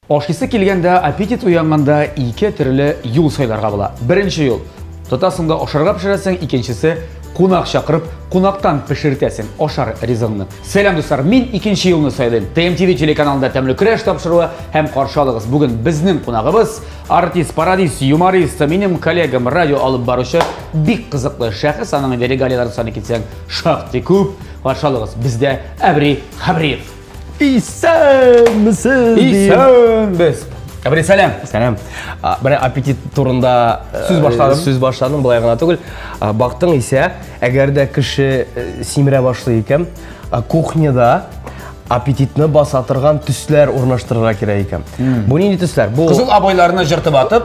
Ашкысы келгенде, аппетит уянғанда ике түрлі юл сайларға була. Бірінші юл тотасыңда ашарға пішіресің, икенчесе қонақ шақырып, қонақтан пішіртесің ашар ризығыңны. Сәлем достар, мен икенче юлны сайлаймын. ТМТV телеканалында тәмлі күреш тапшыруы һәм қаршы алыгыз. Бүгін біздің қонағыбыз артист, пародист, юморист, менің коллегам радио алып барушы бик қызыклы шәхес. Аның регалияларын саны кетсең шақты көп. Қаршы алыгыз. Бізде Әбри Хабриев. Исәнмісіз? Исәнбіз. Әбри, сәлем. Сәлем. Бір аппетит турында сөз башладым, былай ғана түгіл. Бақтың есе, әгерде кіші симіре башлы екен, кухняда аппетитні басатырған түслер орнаштырыра керек екен. Бұл нені түслер? Қызыл абайларына жыртып атып,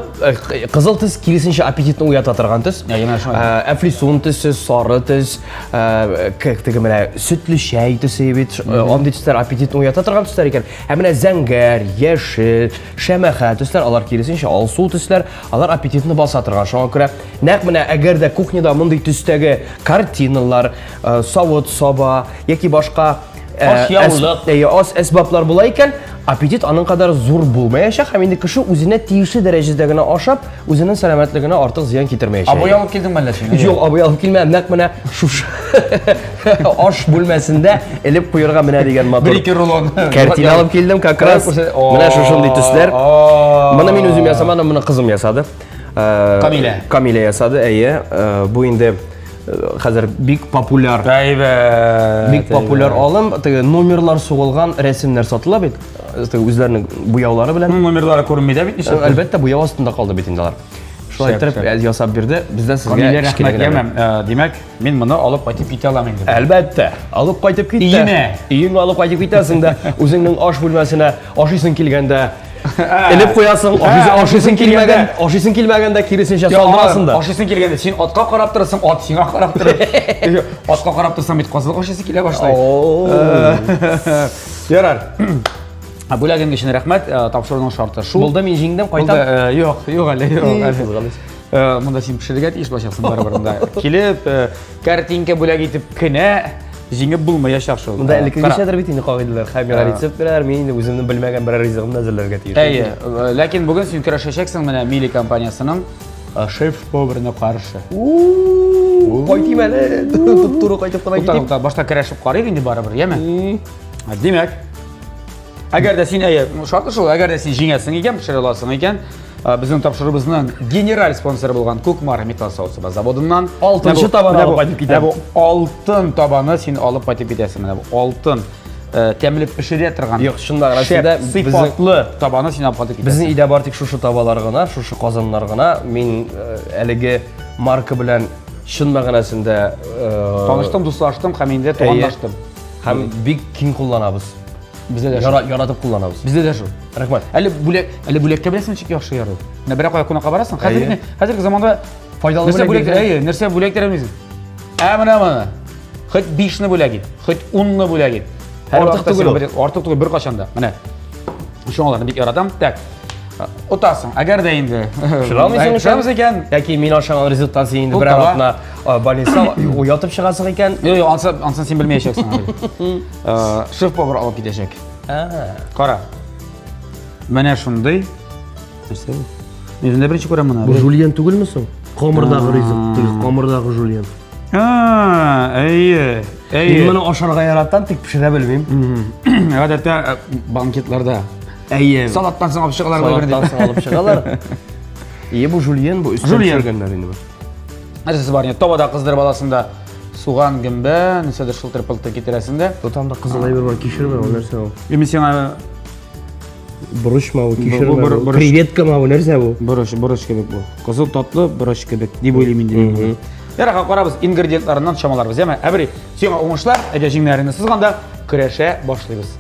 қызыл түс келесінше аппетитні уятатырған түс. Әфлисун түсі, сары түс, сүтлі шәй түсі ебет, ондай түслер аппетитні уятатырған түслер екен. Әміне зәңгәр, ешіл, шәмәхә түслер, алар келесінше алсу түслер, алар аппетитні басатырған. Шоңа күрә, нәқ міне әгерде кухняда мұндай түстегі картиналар, сауыт, соба, яки башқа әсбаплар була икән, аппетит аның кадар зур булмаячак, һәм инде кеше үзенә тиешле дәрәҗәдә генә ашап, үзенең сәламәтлегенә артык зыян китермәячәк. Абый алып килдеңме әллә син? Юк, абый алып килмәдем. Нәкъ менә шушы аш бүлмәсендә элеп куярга менә дигән матур. Бер-ике рулон картина алып килдем, как раз. Менә шушындый төсләр. Моны мин үзем ясамадым, моны кызым ясады. Камилә ясады, әйе. Бу инде хәзер бик популяр. Бик популяр алым, номерлар сугылган рәсемнәр сатыла бит. Үзләренең буяулары белән. Номерлары күренмәде бит ничә? Әлбәттә, буяу астында калды бит инде алар. Шулай итеп ясап бирде. Бездә сезгә рәхмәт. Димәк, мин моны алып кайтып китә алам инде. Әлбәттә, алып кайтып китә. Өеңә алып кайтып китәсең дә, үзеңнең аш бүлмәсенә ашыйсың килгәндә элеп куясың, ашыйсың килмәгәндә киресенчә салдырасың да. Ашыйсың килгәндә син атка карап торасың, ат сиңа карап тора. Атка карап торсаң бит казылык ашыйсы килә башлый. Ярар. Бүләгең өчен рәхмәт, тапшыруның шарты шул. Булды, мин җиңдем, кайтам. Юк әле. Монда син пешерергә тиеш башасың барыбырында. Килеп, картинка бүләк итеп кенә җиңеп булмаячак шул. Монда элекке ничәдер бит инде кагыйдәләр. Камера рецепт берәр, мин инде үземнең белмәгән берәр ризыгымны әзерләргә тиеш. Әйе, ләкин бүген син көрәшәчәксең менә Мили компаниясының шеф-поварына каршы. Кайтыйм әле. Туп-туры кайтып кына китим. Башта көрәшеп карыйк инде барыбер, яме? Димәк, әгәр дә син шарты шул, әгәр дә син җиңәсең икән, пешерә аласың икән, безнең тапшырыбызның генераль спонсоры булган Күкмар металл савыты заводыннан алтынчы табаны алып кайтып китәм. Бу алтын табаны син алып кайтып китәсең. Менә бу алтын тәмле пешерә торган. Юк, шунда рәсәдә сыйфатлы табаны син алып кайтып китәсең. Безнең өйдә бар тик шушы табалар гына, шушы казаннар гына. Мин әлеге марка белән шын мәгънәсендә таныштым, дуслаштым һәм инде туганлаштым. Һәм бик киң кулланабыз. Бездә дә яратып кулланабыз. Бездә дә шул. Рәхмәт. Әле бүләккә беләсең ничек яхшы ярый. Менә берәр кая кунакка барасың. Хәзерге заманда файдалы бүләк. Нәрсә бүләк тәрәмисең? Менә. Хоть 5-ны бүләк ит, хоть 10-ны бүләк ит. Артык түгел бер качанда. Менә. Шуңаларны бик яратам. Так. Отасың. Әгәр дә инде шырамыйсың икән, яки мин ашаган ризыктан син инде берәр атна больница уятып чыгасың икән. Юк, ансын син белмәячәксең. Шеф-повар алып китәчәк. Кара. Менә шундый. Нәрсә бу? Мин дә беренче күрәм моны. Бу Жульен түгелме соң? Камырдагы ризык, камырдагы Жульен. Әйе. Мин моны ашарга яратам, тик пешерә белмим. Гадәттә банкетларда әйе. Салаттан соң алып чыгалар Салаттан соң алып чыгалар. Бу Жульен, бу үстән чергәннәр инде бу. Нәрсәсе бар инде? Табада кыздыр баласында суган гөмбә, нәрсәдер шылтыр-пылтыр китерәсендә. Тотамда кызыл әйбер бар, кишерме, ул нәрсә ул? Мин сиңа борычма, ул кишерме, креветкамы, ул нәрсә бу? Борыч кебек бу. Кызыл татлы борыч кебек дип уйлыйм инде. Ярага карабыз, ингредиентларыннан чамаларбыз, яме? Әбри, сиңа уңышлар, әйдә җиңнәреңне сызганда көрәшә башлыйбыз.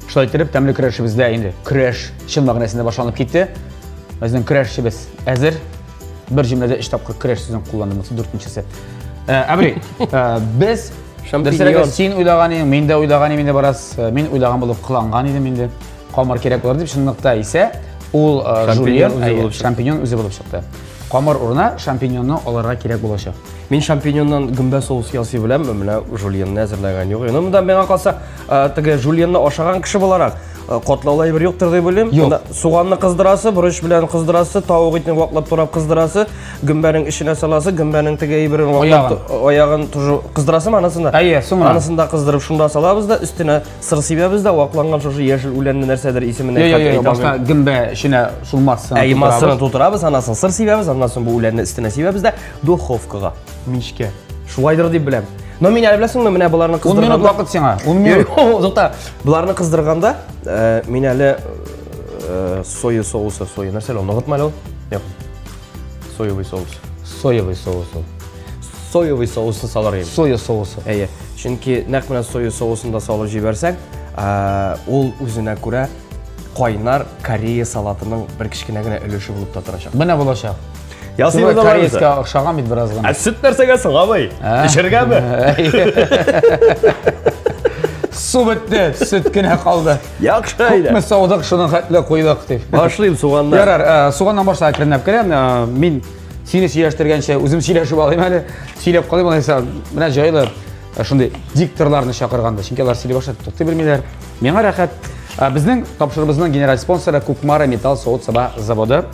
Шулай итеп, тәмле көрәшебездә инде көрәш чын мәгънәсендә башланып китте. Безнең көрәшчебез әзер. Бер җөмләдә 3 тапкыр көрәш сүзен кулландым, 4-нчесе. Әбри, без дөресрәге син уйлаган идең, мин дә уйлаган идем инде барас. Мин уйлаган булып кыланган идем инде. Камыр кирәк булыр дип, чынлыкта исә ул Жульен, шампиньон үзе булып чыкты. Камыр урына шампиньонны аларга кирәк булачак. Мен шампиньоннан гүмбә соус ясый беләм, менә жульенны әзерләгән юк. Монда миңа калса, теге жульенны ашаган кеше буларак, катлаулай бер юктыр дип уйлыйм. Монда суганны кыздырасы, бурыч белән кыздырасы, тавык итен ваклап турап кыздырасы, гүмбәнең ишенә саласы, гүмбәнең теге иберен ваклап аягын тоже кыздырасымы анысында? Әйе, соңра. Анысында кыздырып шунда салабыз да, үстенә сыр сибәбез дә, вакланган шушы яшел үләнне нәрсәдер исеменә әйтә. Башка гүмбә ишенә шулмасын. Әйе, масын тутырабыз, анасын сыр сибәбез, аннан соң бу үләнне өстенә сибәбез дә, духовкага, мичкә. Шулайдыр дип беләм. Но мен әле беләсеңме, менә буларны кыздырганда 10 минут вакыт сиңа. 10 минут. Зукта, буларны кыздырганда, мен әле соя соусы, соя нәрсә ул? Ногытмы әле ул? Юк. Соевый соус. Соевый соус. Соевый соусы салар идем. Соя соусы. Әйе. Чөнки нәкъ менә соя соусын да салып җибәрсәң, ул үзенә күрә кайнар Корея салатының бер кичкенә генә өлеше булып та торачак. Менә булачак. Ясый да корейска охшаган бит бераз гына. Сөт нәрсәгә сыңабый? Ишергәме? Су бетте, сөт кенә калды. Яхшы әйдә. Күпме саудык, шуны хәтле куйдык дип. Башлыйм суганнан. Ярар, суганнан башлап кернәп керәм. Мин сине сөйләштергәнчә үзем сөйләшеп алыйм әле. Сөйләп калыйм, алайса, менә җайлы шундый дикторларны чакырганда, чөнки алар сөйли башлап тукты белмиләр. Миңа рәхәт. Безнең тапшырыбызның генераль спонсоры Кукмара металл савыт-саба заводы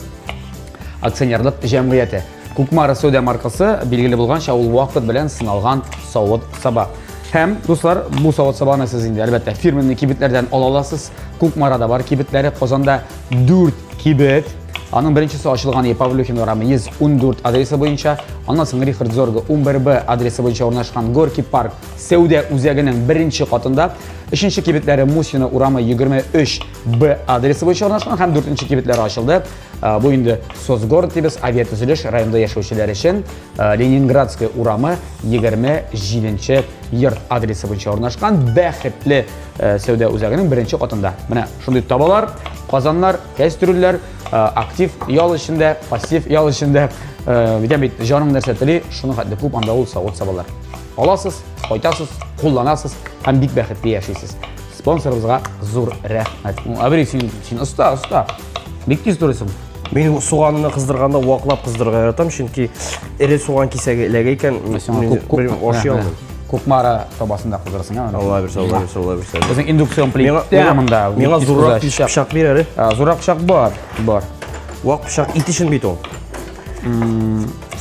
акционерлык җәмгыяте. Кукмара сәүдә маркасы билгеле булганча ул вакыт белән сыналган савыт-саба. Һәм дуслар, бу савыт-сабаны сез инде әлбәттә фирменный кибетләрдән ала аласыз. Кукмарада бар кибетләре, Казанда 4 кибет. Аның беренчесе ачылган Павлюхин урамы 114 адресы буенча, аннан соң Рихард Зорга 11Б адресы буенча урнашкан Горки парк сәүдә үзәгенең беренче катында, 3нче кибетләре Мусина урамы 23Б адресы буенча урнашкан һәм 4нче кибетләре ачылды. Бу инде Сосгород дибез, авиатөзелеш районда яшәүчеләр өчен Ленинградская урамы 27нче йорт адресы буенча урнашкан бәхетле сәүдә үзәгенең беренче катында. Менә шундый табалар, казаннар, кәстрүлләр, актив ял эчендә, пассив ял эчендә, бит җаның нәрсә тели, шуны хәтле күп анда ул савыт-сабалар. Аласыз, кайтасыз, кулланасыз һәм бик бәхетле яшисез. Спонсорыбызга зур рәхмәт. Абри син оста. Бик тиз турысың. Мен суганны кыздырганда ваклап кыздырырга яратам, чөнки эре суган кисәге эләгә икән, бер ашый алмыйм. Кукмара табасында кыздырасың, ана. Алла бирсә. Безнең индукцион плита монда. Миңа зуррак пычак бир әле. Зуррак пычак бар. Вак пычак ит өчен бит ул.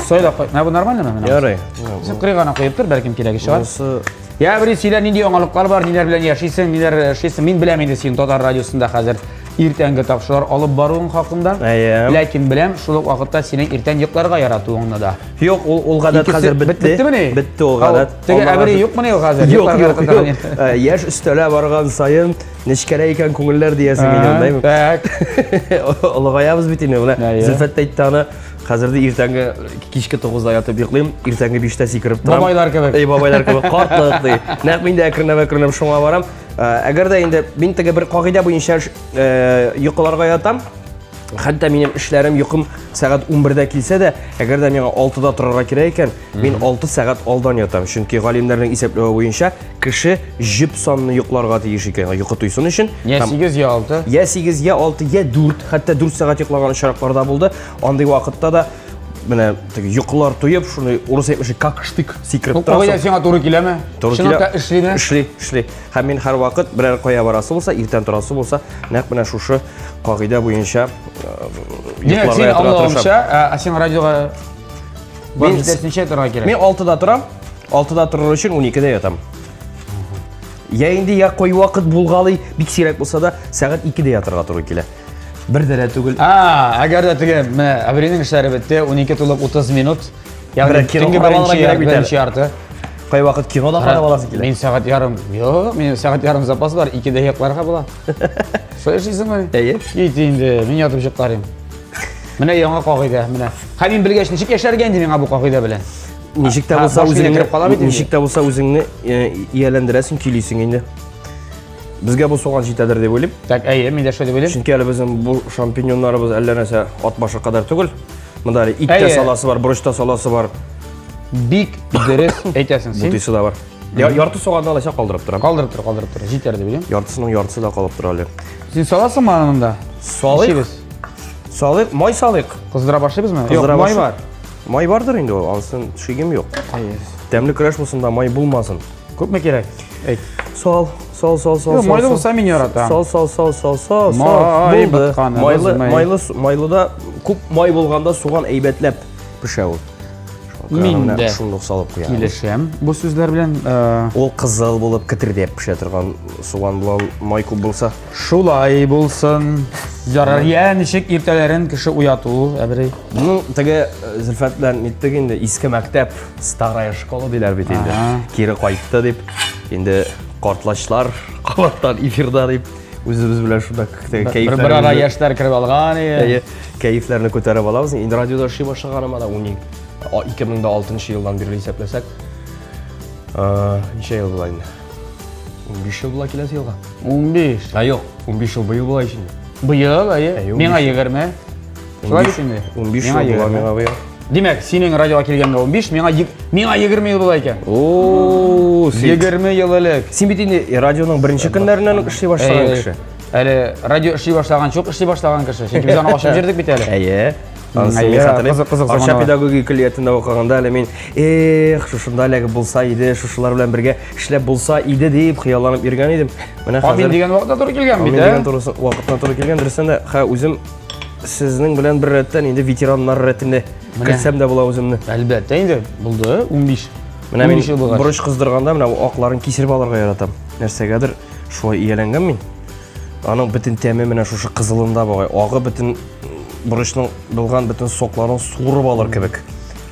Сойда кой. Менә бу нормальмы менә? Ярый. Сез кырыгана куеп тор, бәлкем кирәге чыгар. Я бер сөйлә, нинди яңалыклар бар, ниләр белән яшисең, ниләр эшлисең. Мин беләм инде син Татар радиосында хәзер иртәнге тапшырулар алып баруың хакында. Ләкин беләм, шул ук вакытта синең иртән йокларга яратуыңны да. Юк, ул гадәт хәзер бетте. Бетте ул гадәт. Теге әбери юкмы ул хәзер? Юк. Яшь өстәлә барган сайын нечкәрә икән күңелләр диясең инде, ундаймы? Так. Олыгаябыз бит инде менә. Зөлфәт әйтте аны. Хәзердә иртәнге кичке 9-да ятып йоклыйм, иртәнге 5-тә сикереп торам. Бабайлар кебек. Бабайлар кебек картлык ди. Нәкъ мин дә әкренләп шуңа барам. Әгәр дә инде мин теге бер кагыйдә буенча йокларга ятам, хәтта минем эшләрем йокым сәгать 11-дә килсә дә, әгәр дә миңа 6-да торырга кирәк икән, мин 6 сәгать алдан ятам. Чөнки галимнәрнең исәпләве буенча кеше җеп санны йокларга тиеш икән, йокы туйсын өчен. Я 8, я 6. Я 8, я 6, я 4, хәтта 4 сәгать йоклаган очраклар да булды. Андый вакытта да менә теге йоклар туеп, шуны урыс әйтмеши как штык сикереп торасың. Кагыйдә сиңа туры киләме? Шунда эшлиме? Эшли. Һәм мин һәр вакыт берәр кая барасы булса, иртән торасы булса, нәкъ менә шушы кагыйдә буенча йокларга ятырга. Син радиога бар җитәсенчә торырга кирәк. Мин 6-да торам. 6-да торыр өчен 12-дә ятам. Я инде я кой вакыт булгалый, бик сирәк булса да, сәгать 2-дә ятырга туры килә. Бер дәрә түгел. Әгәр дә теге, менә Абринең эшләре бетте, 12 тулып 30 минут. Ягъни кинога беренче ярты. Кай вакыт кинода карап аласы килә. Мин сәгать ярым. Юк, минем сәгать ярым запас бар, 2-дә йокларга була. Сөйләшисеңме? Әйе. Ит инде, мин ятып җыкларым. Менә яңа кагыйдә, менә. Һәм мин белгәч ничек яшәргә инде миңа бу кагыйдә белән. Ничек тә булса үзеңне ияләндерәсең, килисең инде. Безгә бу суган җитәдер дип уйлыйм. Так, әйе, мин дә шулай дип уйлыйм. Чөнки әле безнең бу шампиньоннарыбыз әллә нәрсә ат башы кадәр түгел. Монда иттә саласы бар, борычта саласы бар. Бик дөрес әйтәсең син. Бутысы да бар. Ярты суганны алайса калдырып торам. Калдырып тур. Җитәр дип уйлыйм. Яртысының яртысы да калып тора әле. Син саласыңмы монда? Салыйк. Салык, май салык. Кыздыра башлыйбызмы? Yok, май бар. Май бардыр инде, ансын шегем yok. Тәмле көрәш булсын да май булмасын. Күпме керек? Әйт. Сал. Майлы булса мин яратам. Сал. Май батканы. Майлыда күп май булганда суган әйбәтләп пешә ул. Мин дә шундый салып куя. Килешәм. Бу сүзләр белән Ул кызыл булып китердәп пешә торган суган белән май күп булса. Шулай булсын. Ярар, я ничек иртәләрен кеше уяту, әбрей. Ну, теге Зөлфәт белән ниттек инде иске мәктәп, старая школа диләр бит инде. Кире кайтты дип, инде картлачлар кабаттан эфирда дип үзебез белән шунда кәефләр. Бер ара яшьләр киреп алган иде. Кәефләрне күтәреп алабыз. Инде радиода эшли башлаганыма да 2006 елдан бирле исәпләсәк, ничә ел була инде? 15 ел була киләсе елга. 15. Юк, 15 ел быел була ишенде. Быел, миңа 20. Шулай бит инде. 15 ел була миңа быел. Димәк, синең радиога килгәнгә 15, миңа 20 ел була икән. 20 ел элек. Син бит инде радионың беренче көннәреннән эшли башлаган кеше. Әле радио эшли башлаган, чук эшли башлаган кеше. Чөнки без аны ачып җирдек бит әле. Аша педагогика көллиятендә укыганда әле мин шушында әлеге булса иде, шушылар белән бергә эшләп булса иде дип хыялланып йөргән идем. Менә хәзер дигән вакытта туры килгән бит, дигән вакытта туры килгән. Дөрестән дә, үзем сезнең белән бер рәттән инде ветераннар рәтендә килсәм дә була үземне. Әлбәттә инде булды 15. Менә мин бурыч кыздырганда менә акларын кисереп алырга яратам. Нәрсәгәдер шулай ияләнгән мин. Аның бөтен тәме менә шушы кызылында бугай. Агы бөтен бурычның булган бөтен сокларын суырып алыр кебек.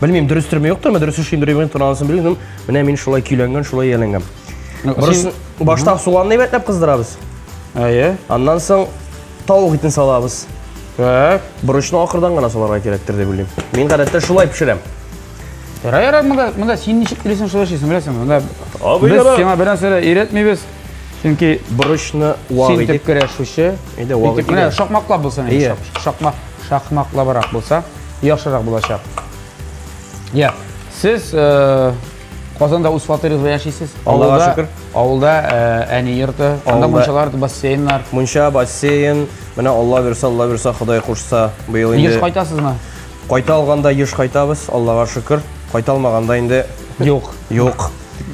Белмим, дөрестөрме юктырмы? Дөрес эшлимдер мен тонасын белмим. Менә мин шулай көйләнгән, шулай ияләнгән. Бурычны башта суганны әйбәтләп кыздырабыз. Аннан соң тавык итен салабыз. Бурычны ахырдан гына саларга кирәктер дип уйлыйм. Мин гадәттә шулай пешерәм. Ярар, монда син ничек телисең шулай эшлисең, беләсеңме? Монда без сиңа бер нәрсә өйрәтмибез. Чөнки бурычны вак итеп син көрәшүче. Менә шакмаклап булса, шахмаклабрак булса, яхшырак булачак. Я, сез Казанда үз фатирыңызда яшисез. Аллага шөкер. Авылда әни йорты, анда мунчалар, бассейннар. Мунча, бассейн. Менә Алла бирсә, Ходай кушса, быел инде. Еш кайтасызмы? Кайта алганда еш кайтабыз, Аллага шөкер. Кайта алмаганда инде юк.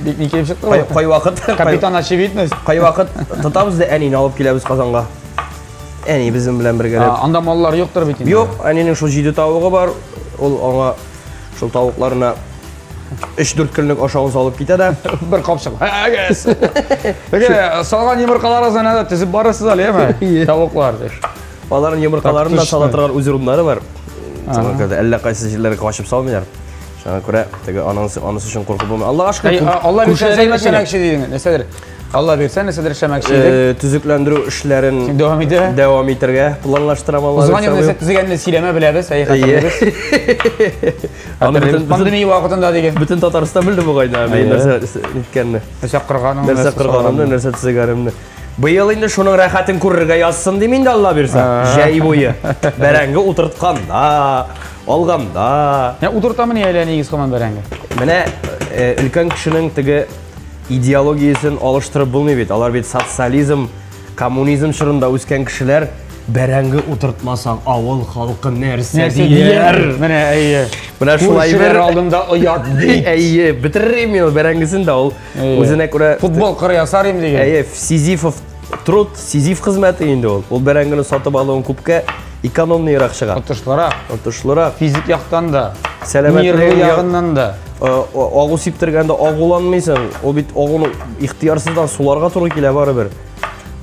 Ник килеп чыкты? Кай вакыт? Капитан очевидность. Кай вакыт тотабыз да әнине алып киләбез Казанга. Әни безнең белән бергә. Анда маллар юктыр бит инде. Юк, әнинең шул 7 тавыгы бар. Ул аңа шул тавыкларына 3-4 көнлек ашавын салып китә дә. Бер капчык. Теге салган йомыркаларыгызны да тизеп барасыз әле, яме? Тавыклар диш. Аларның йомыркаларында сала торган үз урыннары бар. Сәнгәдә әллә кайсы җирләргә качып салмыйлар. Шуңа күрә теге анысы өчен куркып булмый. Аллага шөкер. Алла бирсә шәмәкче дигән. Нәрсәдер? Алла бирсә нәрсәдер шәмәкче дигән. Төзекләндерү эшләрен дәвам итәргә планлаштырам Алла. Узган ел нәрсә төзегәнне сөйләмә беләбез, хәтерләбез. Пандемия вакытында дигән. Бөтен Татарстан белде бугайда мен нәрсә иткәнне. Нәрсә кырганым, нәрсә кырганымны, нәрсә төзегәнемне. Быел инде шуның рәхәтен күрергә язсын дим инде Алла бирсә. Җәй буе. Бәрәңге утыртканда, алганда. Я утыртамы ни әйләнигез коман бәрәңге? Менә өлкән кешенең теге идеологиясын алыштырып булмый бит. Алар бит социализм, коммунизм чорында үскән кешеләр бәрәңге утыртмасаң авыл халкы нәрсә дияр? Менә Менә шулай бер алдында оят ди. Бетеррим мин бәрәңгесен дә ул үзенә күрә футбол кыры ясарым дигән. Сизифов труд, Сизиф хезмәте инде ул. Ул бәрәңгене сатып алуын күпкә экономныйрак чыга. Отышлырак. Физик яктан да, сәламәтлек ягыннан да. Агу сиптергәндә агуланмыйсың. Ул бит агуны ихтыярсыздан суларга туры килә барыбер.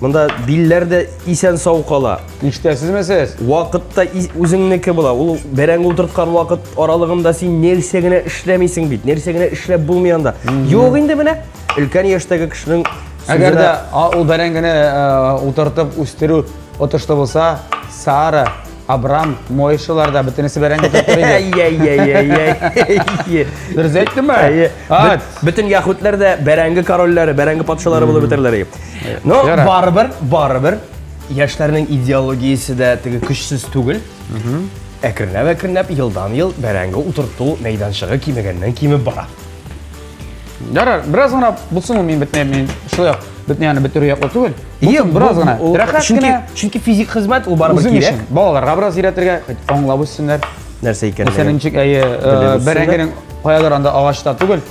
Монда билләр дә исән сау кала. Иштәсезме сез? Вакытта үзеңнеке була. Ул бәрәңге утырткан вакыт аралыгында син нәрсә генә эшләмисең бит. Нәрсә генә эшләп булмыйанда. Юк инде менә өлкән яшьтәге кешенең әгәр дә ул бәрәңгене утыртып үстерү отышты булса, Сара, Абрам, Мойшылар да бөтенесе бәрәңге утыртыр иде. Дөрес әйттеңме? Бөтен яһүдләр дә бәрәңге корольләре, бәрәңге патшалары булып бетерләр. Но барыбер яшьләрнең идеологиясе дә теге көчсез түгел. Әкренләп елдан-ел бәрәңге утырту мәйданчыгы кимегәннән кимеп бара. Ярар, бераз гына булсын ул мин бетнә мин шулай yani бітіру яқлы түгел. Бұсын біраз ғана. Чүнки физик қызмет ол барбыр Өзім керек. үшін. Балаларға біраз үйреттерге оңлап өссіңдер. Нәрсе екен. Мәселенчик бір әңгерін қоядыранда ағашта түгел.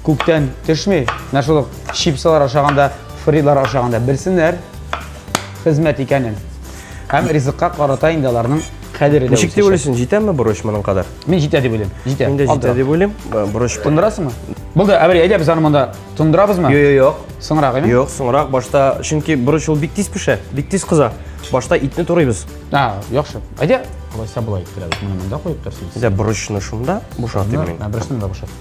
Көктен түшмей. Нашылық чипсалар ашағанда, фрилар ашағанда білсіңдер. Қызмет екенін. Һәм ризыққа қарата индаларының қадірі де Нешік деп ойлайсың, жетем ме бұрыш мұның қадар? Мен жете деп ойлаймын. Мен де жете деп ойлаймын. Бұрыш. Тұндырасың ма? Бұл да әбір әйде біз анымында тұндырамыз ма? Жоқ. Сыңырақ еме? Жоқ, сыңырақ. Башта, шынки бұрыш ол биктис піші, биктис қыза. Башта итні тұрайбыз. Жоқшы. Әйде? Олайса бұлай келеді. Мұнда қойып тұрсыз. Әйде бұрышыны шында бұшаты мен. Бұрышыны да бұшаты.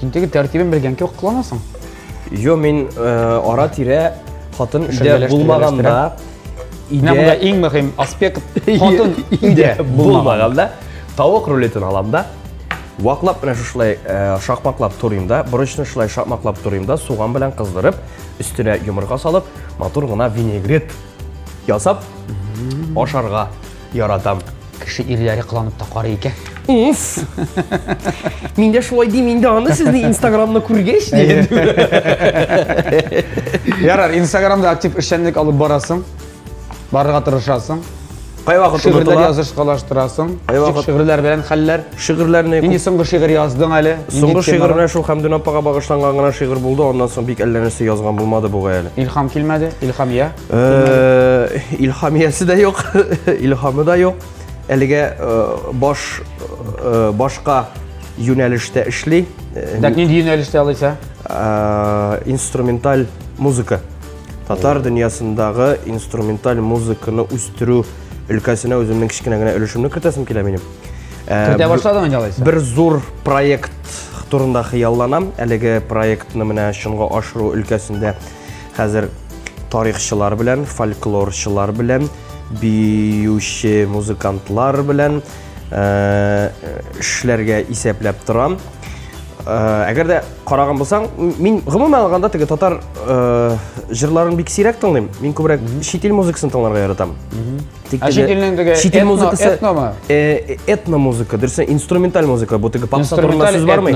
Сентегі тәртібен білгенке қыланасың? Йо, мен ара тире қатын үйде болмағанда Бұнда ең мұхим аспект қатын үйде болмағанда тауық рулетін аламда уақлап мына шушылай шақмақлап тұрайымда, бұрышыны шулай шақмақлап тұрайымда, суған білән қыздырып, үстіне юмырға салып, матур ғына винегрет ясап, ашарға яратам. Кіші ирлері қыланып та қары екен. Мен де шулай деймін, мен де аны сізді инстаграмына көргеш дейін. Ярар, инстаграмда актив ішшәндік алып барасың, барыға тұрышасың. Қай вақыт Шиғырлар ұмытыла? языш қалаштырасың. Қай вақыт? Шиғырлар белән хәлләр. Шиғырларыны Инде соңғы шиғыр яздың әлі. Соңғы шиғырына шул Хәмдүн апаға бағышланған ғана шиғыр болды, ондан соң бик әлләнесі язған болмады бұға әлі. Илхам келмәді, илхамия. Илхамиясы да жоқ, илхамы да жоқ. Әліге башқа юнәлішті ішлей. Дәк нинди юнәлеште алайса? Инструменталь музыка. Татар дүниясындағы инструменталь музыканы үстіру өлкәсіне өзімнің кішкене генә өлішімні кіртәсім келе менем. Кірте башладың менде алайса? Бір зур проект турында хыялланам. Әлеге проектны менә шунга ашыру өлкәсендә хәзер тарихчылар белән, фольклорчылар белән, биюче музыкантлар белән эшләргә исәпләп торам. Әгәр дә караган булсаң, мин гомумән алганда теге татар җырларын бик сирәк тыңлыйм. Мин күбрәк чит ил музыкасын тыңларга яратам. Чит илнең теге этно этно музыка, дөресен инструменталь музыка. Бу теге попса турында сүз бармы?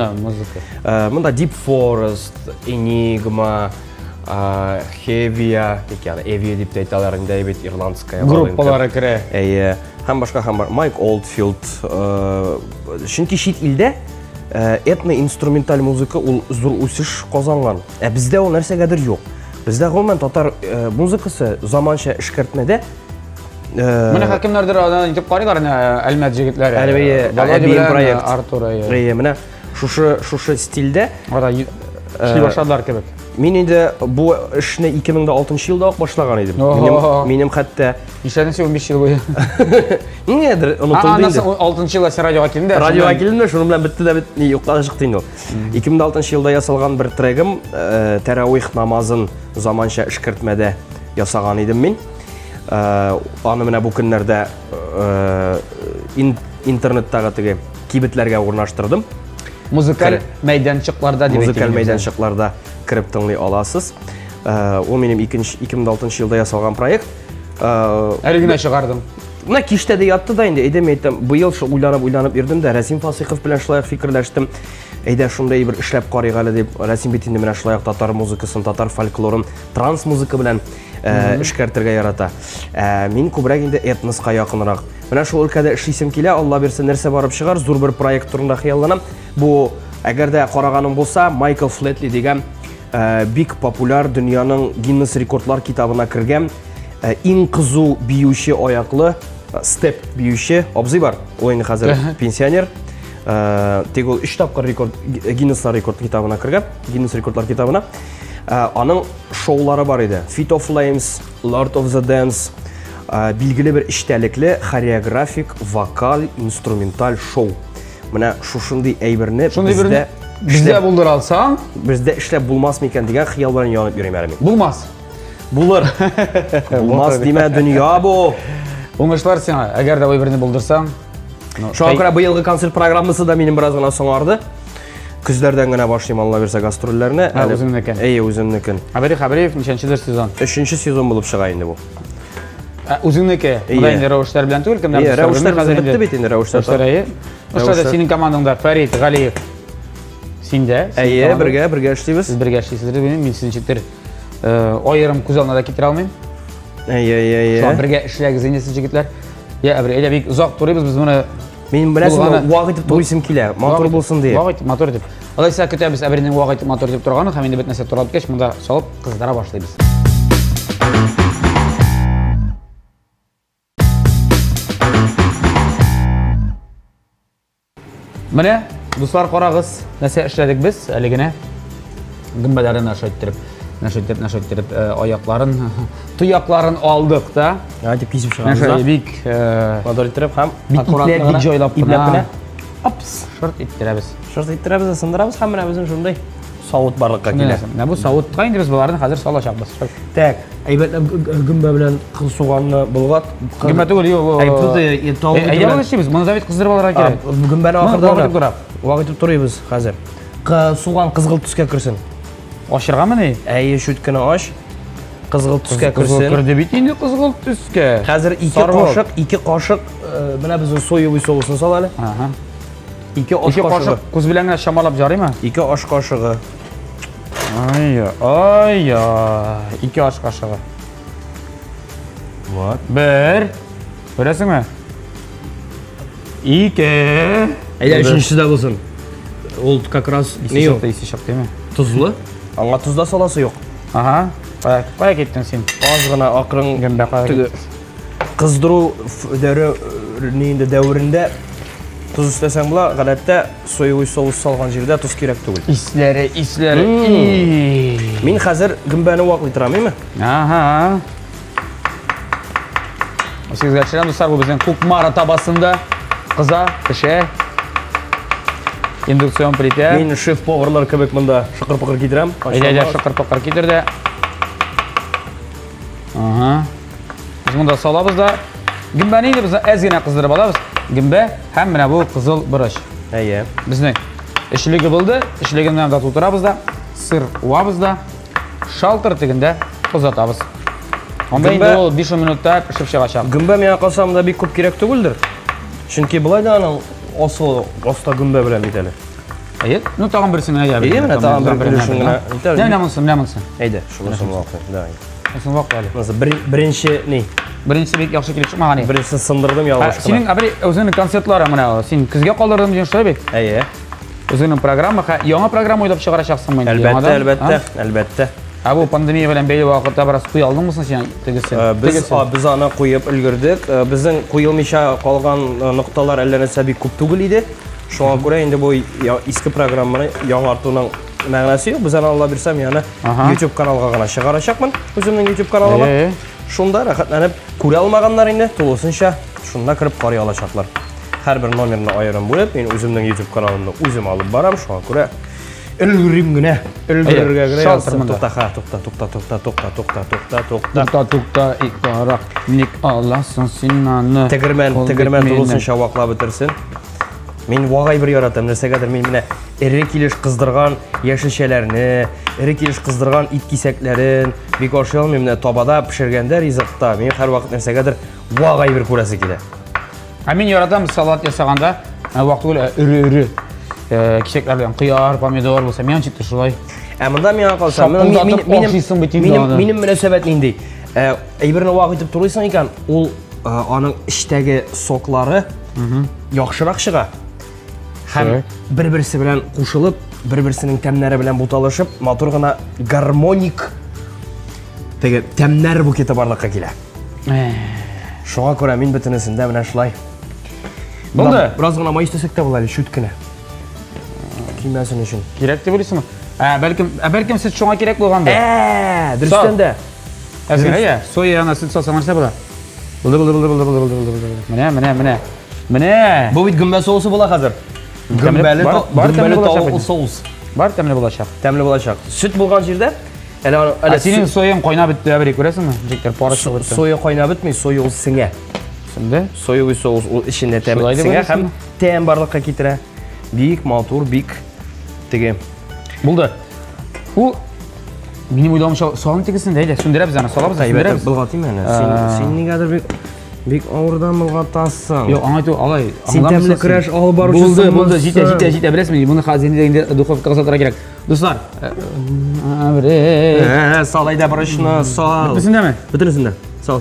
Монда Deep Forest, Enigma, Heavy, Heavy дип тә әйтәләр инде, бит ирландская группалары керә. Әйе, һәм башка Майк Олдфилд. Чөнки чит илдә этно-инструменталь музыка ул зур үсеш казанган. Бездә ул нәрсәгәдер юк. Бездә гомумән татар музыкасы заманча эшкәртмәдә. Менә хакимнәрдер адан итеп карыйлар, Әлмәт җегетләре. Әлбәттә, проект. Артур. Әйе, менә шушы стильдә эшли башладылар кебек. Мин инде бу эшне 2006 елда ук башлаган идем. Минем хәтта Нишәнче 15 ел буе. Нигәдер онытылды инде. 6 елда син радиога килдең дә. Радиога килдем, шуның белән бетте дә бит, юкка чыкты инде. 2006 елда ясалган бер трегым Тәравих намазын заманча эшкәртмәдә ясаган идем мин. Аны менә бу көннәрдә интернеттагы теге кибетләргә урнаштырдым. Музыкаль мәйданчыкларда дип Музыкаль мәйданчыкларда кирип тыңлый аласыз. Ул минем 2006 елда ясалган проект. Әле генә чыгардым. Менә киштә дә ятты да инде. Әйдә әйтәм, быел шу уйланып йөрдем дә Рәсим Фасыйхов белән шулай фикерләштем. Әйдә шундай бер эшләп карыйк әле дип, Рәсим бит инде менә шулай татар музыкасын, татар фольклорын, транс музыка белән эшкәртергә ярата. Мин күбрәк инде этноска якынрак. Менә шул өлкәдә эшлисем килә, Алла бирсә нәрсә барып чыгар, зур бер проект турында хыялланам. Бу әгәр дә караганым булса, Майкл Флетли дигән бик популяр дөньяның Гиннес рекордлар китабына кергән иң кызу биюче аяклы степ биюче абзый бар. Ул инде хәзер пенсионер. Тик ул 3 тапкыр рекорд Гиннес рекорд китабына кергән, Гиннес рекордлар китабына. Аның шоулары бар иде. Feet of Flames, Lord of the Dance, билгеле бер эчтәлекле хореографик, вокаль, инструменталь шоу. Менә шушындый әйберне бездә булдыра алсаң, бездә эшләп булмас микән дигән хыял белән янып йөрим әле мин. Булмас. Булыр. Булмас димә, дөнья бу. Уңышлар сиңа, әгәр дә әйберне булдырсаң. Шуңа күрә быелгы концерт программасы да минем бераз гына соңарды. Көздәрдән генә башлыйм, Алла бирсә, гастрольләрне. Үземнекен. Әйе, үземнекен. Хәбәри, ничәнчедер сезон? 3нче сезон булып чыга инде бу. Үзеңнеке, монда инде рәвешләр белән түгел, кемнәр? Рәвешләр хәзер бетте бит инде рәвешләр. Ошта синең командаңда Фәрит Галиев, Синде. Әйе, бірге эшлейбіз. Сіз бірге эшлейсіздер, мен сіздің айырым көз алдына да кетіре алмаймын. Әйе. Соған бірге эшләгіз енесіз жігітлер. Әбір, бик ұзақ тұрайбыз, біз мұны... Мен білесің, уағытып тұрайсым келе, мотор болсын дейі. Уағытып, мотор деп. Алайса күтәбіз әбірінен уағытып мотор деп тұрғаны, қаменде бет нәрсе тұралып кеш, мұнда салып қыздара башлайбыз. Міне, достар қарағыз, нәрсе эшләдік біз, әлігіне гүмбәләрін нашөйттіріп, аяқларын, тұяқларын алдық да. Айтып кесіп шығамыз да. Бик мотор иттіріп, һәм бик жойлап қына. Шырт иттірәбіз. Шырт иттірәбіз, сындырабыз, һәм біздің шындай сауыт барлыққа келе. Бұл сауытқа енді біз бұларын қазір салашақпыз. Так, әйбәтлі гүмбә білән қыз суғанны бұлғат. Гүмбә түгіл, әйдеміз ішейбіз, мұны Давид қыздырып аларға керек. Гүмбәні ақырда уағытып тұрайбыз қазір. Суған қызғыл түске кірсін. Ашырға міне? Әйе, шөткіні аш. Қызғыл түске кірсін. Қызғыл кірді бейт енді қызғыл түске. Қазір 2 қашық мына біздің соевый соусын сал әлі. 2 аш қашығы. Көз біләңіне шамалап жарай ма? 2 аш қашығы. Ай, 2 аш қашығы. Бір. Көресің ме? 2. Әйдә, үшіншісі де болсын. Ол как раз тұзлы. Аңа тұзда саласы жоқ. Қая кеттің сен? Аз ғана ақырын қыздыру дәуірінде тұз істесең бұла, ғалатта соевый соус салған жерде тұз керек түгіл. Ислері. Мен қазір гүмбәні уақыт итірамай ма? Сізге әшірем, достар, бұл біздің кукмара табасында қыза, кіше, индукцион плите. Мен шеф-поварлар көбек мұнда шықыр-пықыр кетірем. Әйдәйдә шықыр-пықыр кетірді. Біз мұнда салабыз да. Гүмбәні енді біз әзгене қыздырып алабыз. Гүмбә һәм менә бұл қызыл бұрыш. Әйе. Біздің ішілігі бұлды, ішілігінен да тұтырабыз да, сыр уабыз да, шалтыр тегінде ұзатабыз. Онда енді ол 5 минутта пішіп шығашақ. Гүмбә мен қалсам да бек көп керек түгілдір. Чүнки бұлай да аның оста гүмбә білен бетелі. Әйет? Ну, тағын бірсің әйе. Әйе, мені тағын бір күлішін ғына бетелі. Нәмінсің? Әйді, шұғылсын уақыт. Осың уақыт әлі. Бірінші не? Бірінші бек яқшы келіп шықмаған. Бірінші сындырдым ялғыш қына. Сенің әбірі өзіңнің концертлары мұна, сен күзге қалдырдым деген шылай бек? Әйе. Өзіңнің программа, яңа программа ойлап шығара шақсың мойын? Әлбәтті. Бұл пандемия белән бәйле вакытта барас куй алдың мısың сен тегесен? Біз аны қойып үлгірдік. Біздің қойылмыша қалған нұқталар әлләнесе бик көп түгел иде. Шуңа күрә инде бу иске программаны яңартуның мәгънәсе юк. Біз аны алла бирсәм, яны YouTube каналга гына чыгарачакмын. Үземнең YouTube каналыма. Шунда рәхәтләнеп күрә алмаганнар инде тулысынча шунда кирип карый алачаклар. Һәрбер номерны аерым бүлеп, мин үземнең YouTube каналымны үзем алып барам. Шуңа күрә үлгүрим генә. Үлгүрергә генә. Туқта, икарак, ник аласың син аны. Тегермән тулысынча ваклап бетерсен. Мин вагай бер яратам, нәрсәгәдер мин менә эре килеш кыздырган яшелчәләрне, эре килеш кыздырган ит кисәкләрен бик ашый алмыйм, менә табада пешергәндә ризыкта. Мин һәр вакыт нәрсәгәдер вагай бер күрәсе килә. Мин яратам салат ясаганда, вакыт эре кисәкләр белән кыяр, помидор булса, мен читте шулай. Монда миңа калса, минем мөнәсәбәт нинди? Әйберне вакыт итеп турыйсың икән, ул аның эчтәге соклары яхшырак чыга. Һәм бер-берсе белән кушылып, бер-берсенең тәмнәре белән буталышып, матур гына гармоник теге тәмнәр букеты барлыкка килә. Шуңа күрә мин бөтенесендә менә шулай. Булды. Бераз гына май истәсәк тә була әле шүткенә. Кимәсен өчен. Кирәк дип уйлыйсыңмы? Бәлкем сез шуңа кирәк булганда. Дөрестән дә. Әзгә, соя ана сөт салсаң нәрсә була? Менә. Бу бит гөмбә соусы була хәзер. Гөмбәле тавык соус. Бар тәмле булачак. Тәмле булачак. Сөт булган җирдә әле синең сояң кайнап бетте, әбери күрәсеңме? Җиктер пары чыгып бетте. Соя кайнап бетми, соя ул сеңә. Сеңде? Соевый соус ул ичендә тәм сеңә һәм тәм барлыкка китерә. Бик матур, бик теге. Булды. Ул минем уйламыйча соң тегесен дә, сөндерәбез аны, салабыз, сөндерәбез. Булгатыйм әнә. Син нигәдер бик Бик ауырдан мылғатасың. Жоқ, аңайту, алай. Сен тәмлі күрәш алып барушысың. Болды, жете, білесің, бұны қазір енді духовкаға салдыра керек. Достар, Салайда бұрышына сал. бітісінде ме? Бітірісінде. Сал.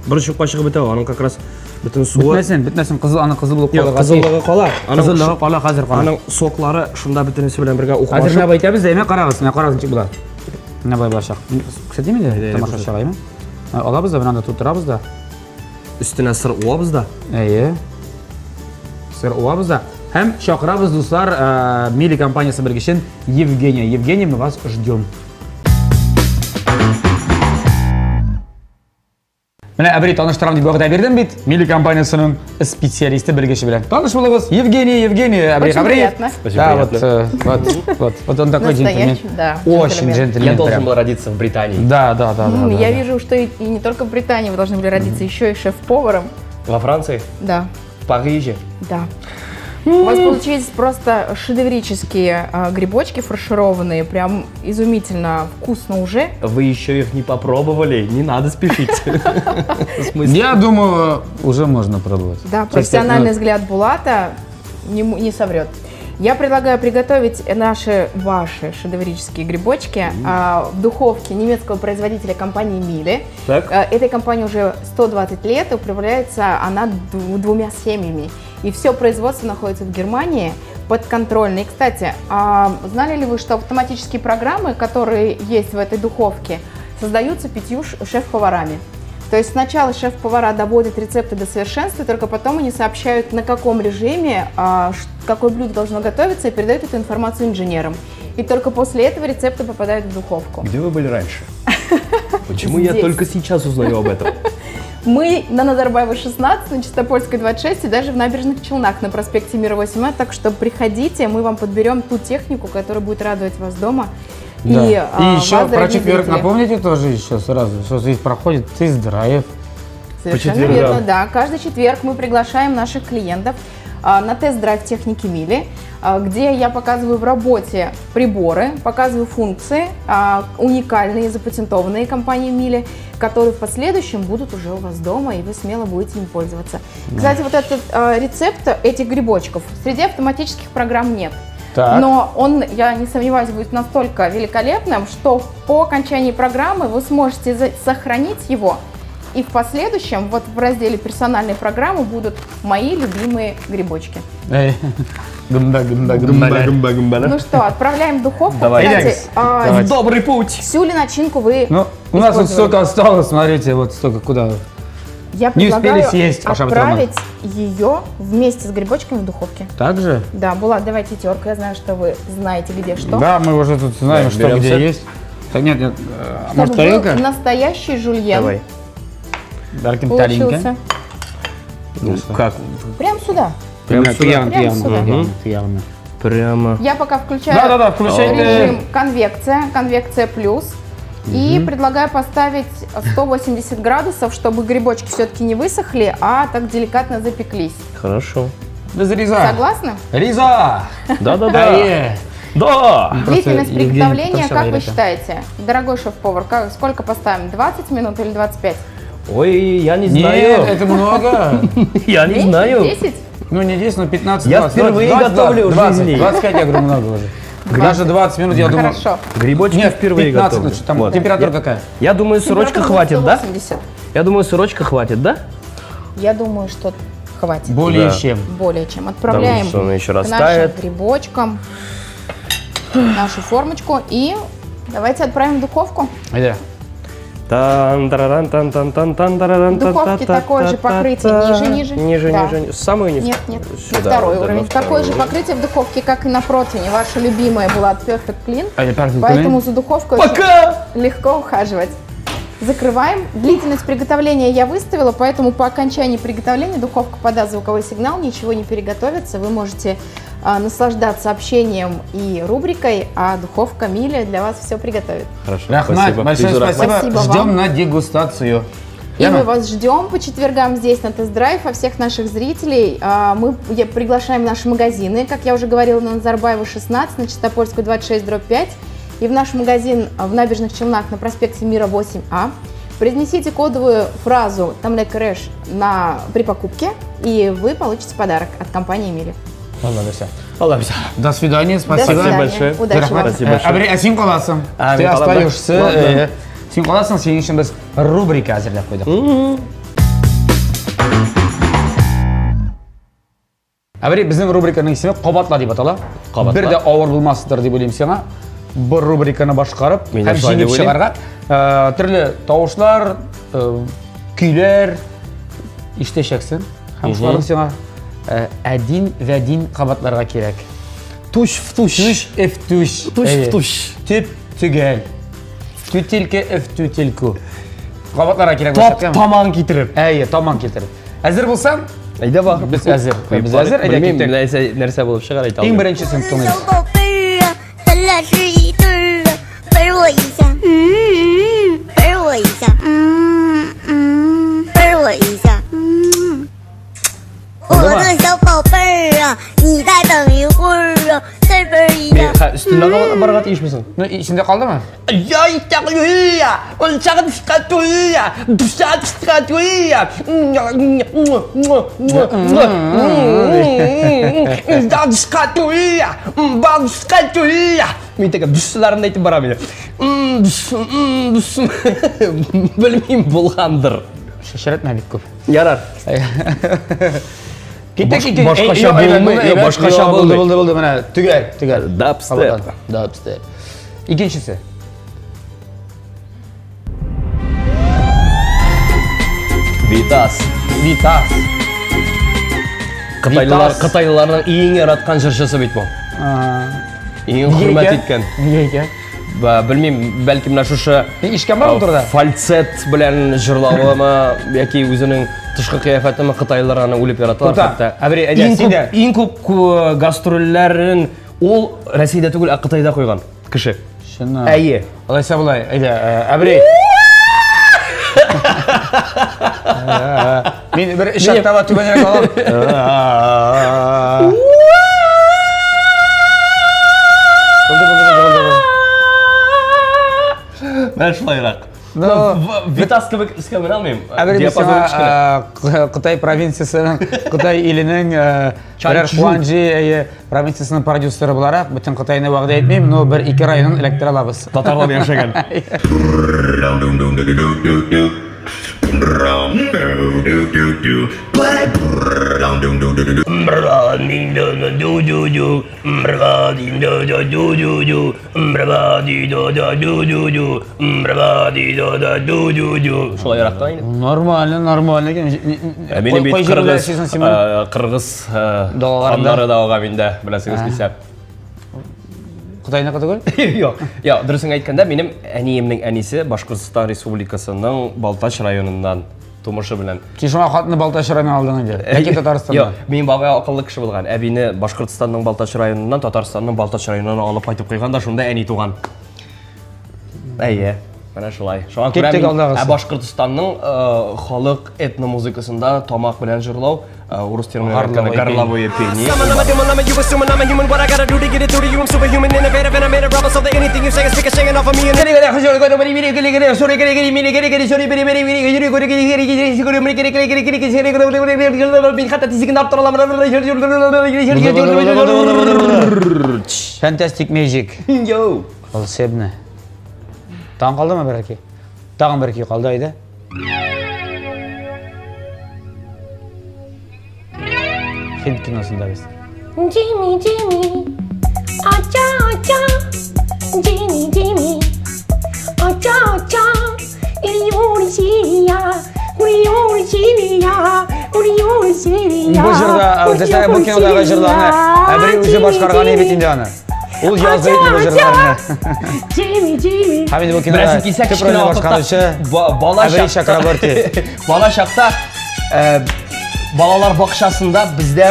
Бұрыш юққа шығып бітау, аның қакрас бүтін суы. Бітмесін, қызыл болып Жоқ, қалуға. қызылығы қала. Қызылығы қала, қазір қала. Аның соқлары шында бүтінісі білен бірге Қазір ұқпашы. не байтабыз, әме қарағызын чек бұлар. Не бай башақ. Күшеті ме де? Тамаша шағай ма? Алабыз да, біранда тұттырабыз да. Үстіне сыр уабыз да. Сыр уабыз да. Hem шақырабыз, достар, Мили компаниясы біргешен Евгения. Евгения, мы вас ждем. Міне әбірей таныштырам деп уақыт әбердім бет. Мили компаниясының специалисті біргеші білен. Таныш болыңыз, Евгения, әбірей. Очень приятно. Вот он такой джентльмен. Очень джентльмен. Я должен был родиться в Британии. Да. Я вижу, что и не только в Британии вы должны были родиться, еще и шеф-поваром. Во Франции? Да. В Париже? Да. У вас получились просто шедеврические грибочки фаршированные, прям изумительно вкусно уже. Вы еще их не попробовали, не надо спешить. Я думаю, уже можно пробовать. Да, профессиональный взгляд Булата не соврет. Я предлагаю приготовить ваши шедеврические грибочки в духовке немецкого производителя компании Мили. Этой компании уже 120 лет, и управляется она двумя семьями. И все производство находится в Германии подконтрольно. И, кстати, знали ли вы, что автоматические программы, которые есть в этой духовке, создаются 5 шеф-поварами? То есть сначала шеф-повара доводят рецепты до совершенства, только потом они сообщают, на каком режиме, какое блюдо должно готовиться, и передают эту информацию инженерам. И только после этого рецепты попадают в духовку. Где вы были раньше? Почему я только сейчас узнаю об этом? Мы на Назарбаева 16, на Чистопольской 26 и даже в Набережных Челнах на проспекте Мира 8А. Так что приходите, мы вам подберем ту технику, которая будет радовать вас дома. Да. И еще про четверг напомните тоже еще сразу, что здесь проходит тест-драйв. Совершенно верно, да. Каждый четверг мы приглашаем наших клиентов на тест-драйв техники Мили, где я показываю в работе приборы, показываю функции, уникальные, запатентованные компанией Мили, которые в последующем будут уже у вас дома, и вы смело будете им пользоваться. Кстати, вот этот рецепт этих грибочков среди автоматических программ нет. Так. Но он, я не сомневаюсь, будет настолько великолепным, что по окончании программы вы сможете сохранить его. И в последующем, вот в разделе персональной программы, будут мои любимые грибочки. Ну что, отправляем в духовку. Давай. Кстати, Добрый путь. Всю ли начинку вы у нас вот столько осталось, смотрите, вот столько куда. Я предлагаю отправить ее вместе с грибочками в духовке. Так же? Да, Булат, давайте терку. Я знаю, что вы знаете, где что. Да, мы уже тут знаем, что где есть. Так нет, может тарелка? Настоящий жульен. Давай. Получился. Ну, как? Прям сюда. Прямо сюда. Прямо. Я пока включаю режим конвекция плюс. И предлагаю поставить 180 градусов, чтобы грибочки все-таки не высохли, а так деликатно запеклись. Хорошо. Без реза. Согласны? Реза! Да. Да! Длительность приготовления, как вы считаете? Дорогой шеф-повар, сколько поставим? 20 минут или 25? Ой, я не знаю. Нет, это много. Я не знаю. 10? Ну не 10, но 15. Я впервые готовлю в жизни. 25, я говорю, много уже. Даже 20 минут, я думаю. Хорошо. Грибочки впервые 15, готовлю. значит, там температура какая? Я думаю, сырочка хватит, да? 180. Я думаю, сырочка хватит, да? Я думаю, что хватит. Более чем. Более чем. Отправляем что он еще к нашим растает. грибочкам нашу формочку и давайте отправим в духовку. Где? В духовке такое же покрытие, ниже. Самую ниже? Нет, второй уровень. Такое же покрытие в духовке, как и на противне. Ваша любимая была Perfect Clean, поэтому за духовкой очень легко ухаживать. Закрываем. Длительность приготовления я выставила, поэтому по окончании приготовления духовка подаст звуковой сигнал, ничего не переготовится. Вы можете наслаждаться общением и рубрикой, а духовка Мили для вас все приготовит. Хорошо. Рахмат, большое спасибо. Ждем вам на дегустацию. И мы вас ждем по четвергам здесь на тест-драйв, а всех наших зрителей мы приглашаем в наши магазины, как я уже говорила, на Назарбаева 16, на Чистопольскую 26/5, и в наш магазин в Набережных Челнах на проспекте Мира 8А. Произнесите кодовую фразу «Тамле Крэш» при покупке, и вы получите подарок от компании Мили. Allah bisa. До свидания, спасибо. Спасибо большое. Удачи вам. Спасибо большое. Әбіре, сен қаласың. Мен Ты қаламын. остаешься. Сен қаласың, сен үшін біз рубрика әзірлеп қойдық. Әбіре, біздің рубриканың есімі «Қабатла» деп атала. Қабатла. Бір де ауыр болмасыздар деп ойлаймын сеңа. Бір рубриканы башқарып, Мен һәм де солай деп жеңіп шығарға түрлі тауышлар, күйлер иштешексің. Һәм шуларны сеңа әдин вә дин қабатларға керек. Туш в туш. Туш эф туш. Туш в туш. Тип түгел. Түтелке эф түтелку. Қабатларға керек Таман китеріп. Таман кетіріп. Әзір болсаң, Айда бар. біз әзір. Біз әзір, әйда кеттік. Нәрсе болып шығар айта Ең алмаймын. біріншісін тыңдаймыз. 宝贝儿啊，咱俩是一对儿啊，吻我一下，吻我一下，吻我一下，我的小宝贝儿啊，你再等一会儿啊，再吻一下。 Үстінен барға тиішмесің. Ішінде қалды ма? Я итағуя, он жағын шықатуя, дұшат шықатуя, дұшат шықатуя, бал шықатуя. Мен тегі дүшілерімді айтып бара мені. Білмеймін болғандыр. Шешірет мәбек көп. Ярар. Кеттік, Башқаша болмай, башқаша болмай. Болды, міне, түгел. Дабстеп. Дабстеп. Екіншісі. Витас. Витас. Қытайлылардың ең яратқан жыршысы бейт бұл. Ең құрмет еткен. Неге екен? Білмеймін, бәлкім мына шушы Ишкен бар отырда? фальцет білән жырлауы ма, яки өзінің тышқы қияфеті ма қытайлыларға өліп яраталар. Тоқта, әбіре, әден, сенде? Ең көп гастроллерін ол Рәсейде түгіл, Қытайда қойған кіші. Шыны. Әйе. Алайса бұлай, әбіре. Мен бір үш аттава түбенерек алам. Мен шылайрақ. Витас кібік іскемін алмайым. Әбіре Қытай провинциясының, Қытай елінің Хуанчжи провинциясының продюсері боларақ, бүтін Қытайны уағда етмеймін, но бір екі районын электр алабыз. Татарлар яшаған. Шолай рақта айны? Нормально. Менің бейт қырғыз қандары дауға менде біләсіңіз кесе. Қытайны қыты көл? Yok, дұрысың айтқанда, менің әниемнің әнесі Башқұртстан Республикасының Балташ районынан тумышы білән. Сен шуңа қатыны Балташ районынан алдың енді? Әке Татарстаннан? Мен бабай ақыллы кіші болған. Әбейні Башқұртстанның Балташ районынан, Татарстанның Балташ районынан алып қайтып қойғанда, шында әне туған. Әйе, мәне шылай. Шоған көремін, Башқұртстанның халық этномузыкасында тамақ білән жырлау, орыс терминерканы горловое пение. Fantastic Magic. Волшебно. Тағын қалды ма бір әке? Тағын бір әке қалды айды? Хинд киносында біз. Jimmy, acha, Jimmy, acha, Бұл жырда, дәстәгі бұл кинодағы жырланы, әбірі өзі башқарған ебетінде аны. Ол жазды етті бұл жырларыны. Хамид бұл кинода түп рөлі башқарушы әбірі Шакраборти. Бала шақта балалар бақшасында бізде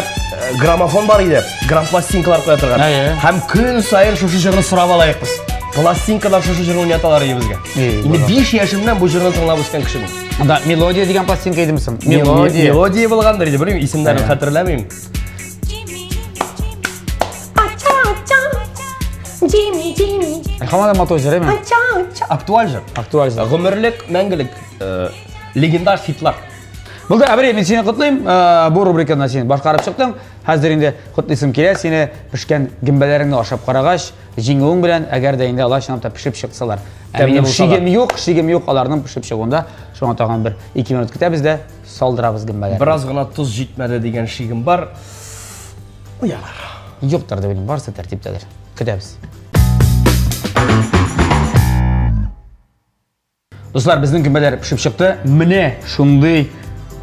граммофон бар еді, грампластинкалар қоя тұрған. Һәм күн сайын шушы жырын сұрап алайықпыз. Пластинкадан шушы жырын ұнаталар ебізге. Енді 5 яшымнан бұл жырын тыңлап өскен кішімін. Анда мелодия деген пластинка едімісің? Мелодия болғандар еді, білмеймін, есімдерін қатырламайым. Jimmy, Jimmy. Хамада матоз жарайм. Ача, ача. Актуаль жыр. Актуаль жыр. Гомерлек, мәңгілік, легендар хитлар. Бұлда әбіре, мен сені құтлайым, бұл рубриканы сені башқарып шықтың. Қазір енді құтлайсым келе, сені пішкен гімбелеріңді ашап қарағаш, жеңуің білән, әгер де енді Алла шынапта пішіп шықсалар. Әмінем шигем жоқ, аларының пішіп шығуында. Шоңа тағын бір 2 минут күтәбіз де, салдырабыз гімбелер. Біраз ғына тұз жетмәді деген шигім бар. Ұялар. Жоқтар да білім, барсы тәртіптедір. Күтәбіз. Достар, біздің гімбелер пішіп шықты. Міне шындай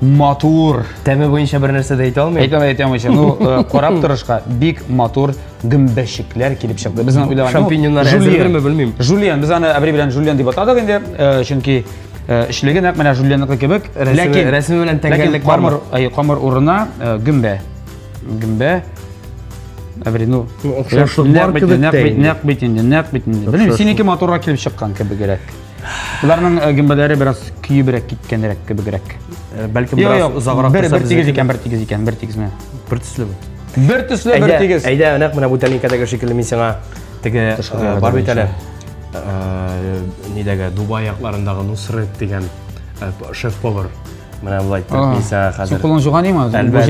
матур. Тәме бойынша бір нәрсе де айта алмай? Айтам бойынша. Қорап тұрышқа бик матур гімбешіклер келіп шықты. Шампиньонлар әзірдір ме білмеймін. Жульен, біз аны әбірей білен Жульен деп атадық енді. Чүнки ішлеген әк мәне Жульенлікі кебік. Рәсімі білен тәңгерлік бар ма? Қамыр ұрына гімбе. Гімбе. Әбірей, нәқ бейтінде. Білмейм, сенеке матурға келіп шыққан кебігірек. Бұларының гімбелері біраз күйібірек кеткендерек кебігірек. Бәлкім біраз ұзағырақ тұрса бізге. Бір тегіз ме? Бір түслі бұл. Бір түслі, бір тегіз. Әйді, өнәк мұна бутанинкадегі шекілі мен сеңа тігі бар бейтәлі. Недегі Дубай аяқларындағы Нусрет деген шеф-повар. Мұна бұл айтты, мен сәңа қазір... Сен қолын жоған ема? Бұл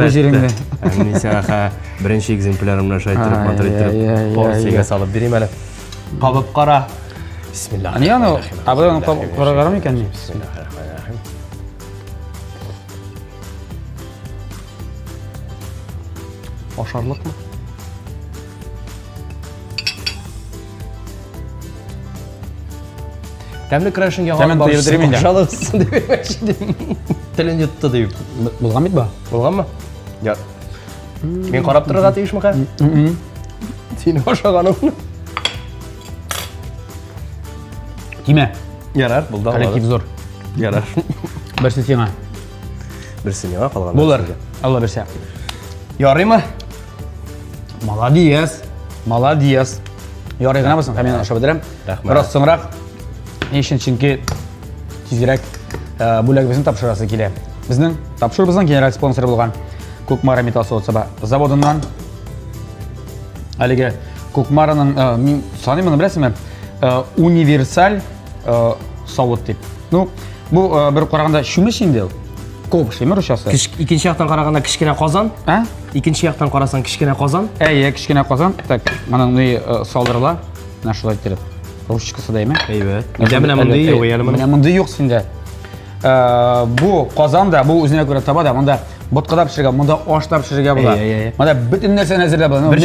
жеріңді. Мен сәңа бірінші экземплярымна шайттырып, матыреттіріп, порсиға салып берем әлі. Қабып қара. Бисмилlah. Ани аны абадан қарағарам екен не? Ашарлық мы? Тәмлі крашын яған бауырсы қошалықсын деп емешіден. Тілін жұтты дейіп. Болған бейт ба? Болған ма? Яр. Мен қарап тұрға тегіш мұқа? Сені ашағаның. Киме? Ярар, бұл да Коллектив зор. Ярар. Бірсі сеңа. Бірсі неға қалған. Болар. Алла бірсі. Ярый ма? Молодец. Молодец. Ярый ғана басын, қамен аша бідірім. Біраз соңырақ. Ешіншінке тезірек бөләк біздің тапшырасы келе. Біздің тапшырыбыздың генерал спонсоры болған Көкмара метал соғытсаба заводынан. Әліге Көкмараның, мен саны мұны білесің ме? Универсаль сауыт деп. Бұл бір қарағанда шүмеш енді. Көп шемір ұшасы. Екінші яқтан қарағанда кішкене қазан. Екінші яқтан қарасан кішкене қазан. Кішкене қазан. Так, мұның салдырыла. Нашылай теріп. Рушечкасы да еме? Міне мұнды yok елі мұны? Міне мұнды yok сенде. Бұл қазан да, бұл өзіне көрі таба да, мұнда бұтқадап пішірге, мұнда оштап пішірге бұла. Мұнда бүтін нәрсен әзірде бұла. Бір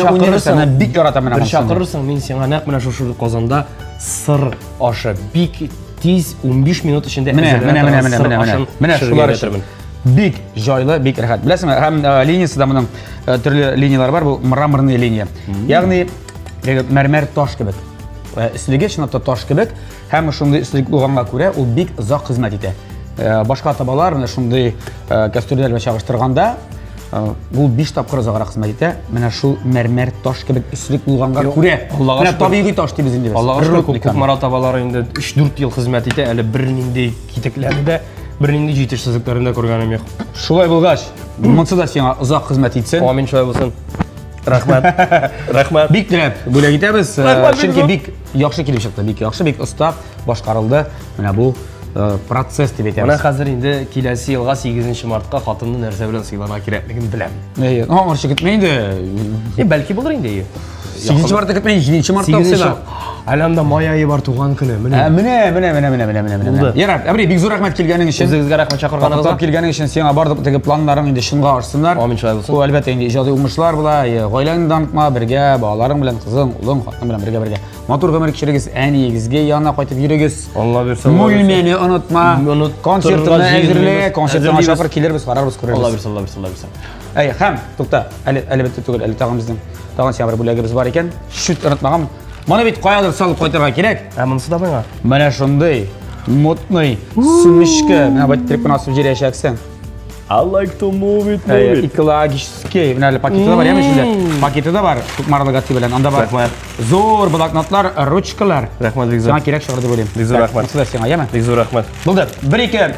шақырырсың, мен сен ғанақ мұна шошырды қазанда сыр ашы. Бик тез 15 минут ішінде Міне шулар үшін. Бик жайлы, бик рахат. Білесің, әм линиясы да мұның түрлі линиялар бар, бұл мраморный линия. Яғни мәрмәр таш кебек. Үстіліге шынапта таш кебек, һәм шундай үстілік болғанға көре, ол бик ұзақ қызмет ете. Башқа табалар, шундай кәстүрлерге шағыштырғанда, бұл 5 тапқыр ұзағырақ қызмет ете. Менә шул мәрмәр таш кебек үстілік болғанға көре. Менә табиғи таш дейбіз енді біз. Аллаға шүкір, Көкмара табалары енді 3-4 ел қызмет ете, әлі бірінінде кетеклері де, бірінінде жетішсіздіктерінде көргенім еқ. Шулай болғаш, мұнсы да сеңа ұзақ қызмет етсін. Амин шулай болсын. Рахмат. Рахмат. Бик тілеп, бөлек етеміз. Шынке бик яқшы келіп шықты, бик яқшы, бик ұстап, башқарылды. Менә бұл процесс деп етеміз. Мына қазір енді келесі елға 8 мартқа қатынның нәрсе білен сыйлана керектігін білем. Аңыршы күтмейді. Бәлки болыр енді. 8 мартта күтмейді, 7 мартта сыйла. Әлемді май айы бар туған күні. Міне. Ярар, әбірей, бик зор рахмет келгенің үшін. Өзіңізге рахмет шақырғаныңызға. Келгенің үшін сен бардық тегі планларың енді шынға ашсындар. Амин шулай болсын. Ол әлбәттә енді ижади умышлар була, ғайлаңды танытма бірге, балаларың білән қызың, ұлың, қатының білән бірге. Матур ғөмір кішірігіз, әнейгізге яна қайтып жүрегіз. Алла берсін. Мөлмені ұнытма. Концертіні әзірле, концертіні шапыр келер біз, қарар біз көреріз. Алла берсін. Хәм, тоқта, әлбәтте түгіл, әлі тағын біздің тағын сен бір бөләгіміз бар екен. Шүт ұнытмағам. Мұны бит қоядыр салып қойтырға керек. Мұнысы да бұңа? Мәне шындай, мұтный, сүмішкі. Мәне бәт трепін асып жер әшәксен. I like to move it. Экологический. Мәне әлі пакеті да бар, емеш үлі? Пакеті да бар, Көкмара логотипі білән. Анда бар. Зор бұлақнотлар, ручкалар. Рахмат, бек зор. Саңа керек шығырды бөлейм. Бек зор рахмат. Мұсыда сеңа, еме? Бек зор рахмат. Бұлды, бір-екі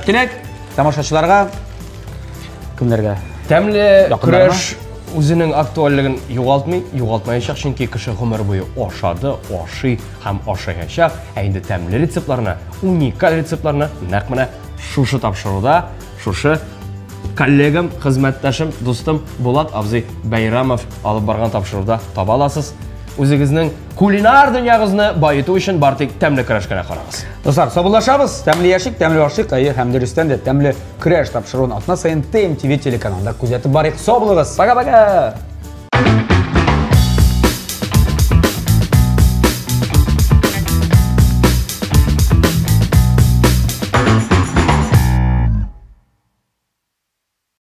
тілек тамашашыларға, кімдерге? Тәмлі күреш үзенең актуальлыгын югалтмаячак, чөнки кеше гомер буе ашады, ашый һәм ашаячак. Ә инде тәмле рецептларны, уникаль рецептларны нәкъ менә шушы тапшыруда, шушы коллегам, хезмәттәшем, дустым Булат абзый Бәйрамов алып барган тапшыруда таба аласыз. Үзегезнең кулинар дөньягызны байыту өчен бар тик тәмле көрәшкә карагыз. Достар, саубуллашабыз. Тәмле яшик, тәмле ашык, һәм дөрестән дә тәмле көрәш тапшыруын атна сайын ТМТV телеканалында күзәтеп барыйк. Сау булыгыз. Пока-пока.